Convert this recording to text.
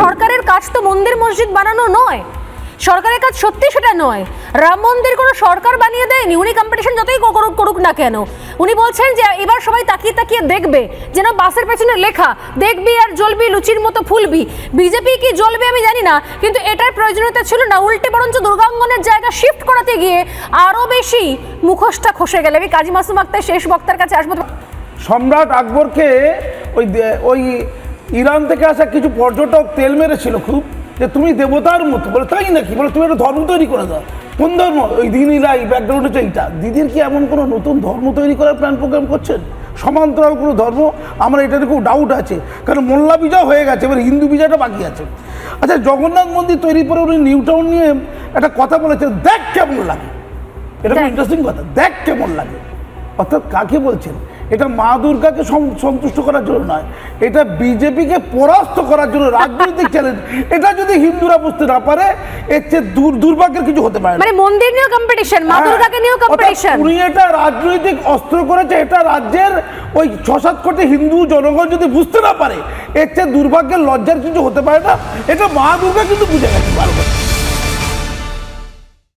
সরকারের কাজ তো মন্দির মসজিদ বানানো নয়, সরকারের কাজ সত্যি সেটা নয়। রাম মন্দির কোনো সরকার বানিয়ে দেয়নি, উনি কম্পিটিশন যতই করুক না কেন, উনি বলছেন যে এবার সবাই তাকিয়ে তাকিয়ে দেখবে, যেন বাসের পেছনে লেখা দেখবি আর জ্বলবি লুচির মতো ফুলবি। বিজেপি কি জ্বলবে আমি জানি না, কিন্তু এটার প্রয়োজনীয়তা ছিল না, উল্টে বরঞ্চ দুর্গাঙ্গনের জায়গা শিফট করাতে গিয়ে আরো বেশি মুখোশটা খসে গেলে। আমি কাজী মাসুম আক্তার শেষ বক্তার কাছে আসবো। সম্রাট আকবরকে ওই ইরান থেকে আসা কিছু পর্যটক তেল মেরেছিল খুব, যে তুমি দেবতার মতো, বলে তাই নাকি, বলে তুমি একটা ধর্ম তৈরি করে দাও। কোন ধর্ম? ওই দিনীরাই ব্যাকগ্রাউন্ড হচ্ছে এইটা। দিদির কি এমন কোনো নতুন ধর্ম তৈরি করার প্ল্যান প্রোগ্রাম করছেন, সমান্তরাল কোনো ধর্ম? আমার এটাতে খুব ডাউট আছে, কারণ মোল্লা বিজয় হয়ে গেছে, এবার হিন্দু বিজয়টা বাকি আছে। আচ্ছা, জগন্নাথ মন্দির তৈরির পরে উনি নিউ টাউন নিয়ে একটা কথা বলেছেন, দেখ কেমন লাগে। এটা খুব ইন্টারেস্টিং কথা, দেখ কেমন লাগে। অর্থাৎ কাকে বলছেন? এটা মা দুর্গাকে সন্তুষ্ট করার জন্য নয়, এটা বিজেপিকে পরাস্ত করার জন্য রাজনৈতিক চ্যালেঞ্জ। এটা যদি হিন্দুরা বুঝতে না পারে, এর চেয়ে দুর্ভাগ্যের কিছু হতে পারে না। মানে মন্দির নিয়ে কম্পিটিশন, মা দুর্গাকে নিয়ে কম্পিটিশন। উনি এটা রাজনৈতিক অস্ত্র করেছে। এটা রাজ্যের ওই ৬-৭ কোটি হিন্দু জনগণ যদি বুঝতে না পারে, এর চেয়ে দুর্ভাগ্যের লজ্জার কিছু হতে পারে না। এটা মা দুর্গা কিন্তু বুঝে গেছে বারবার।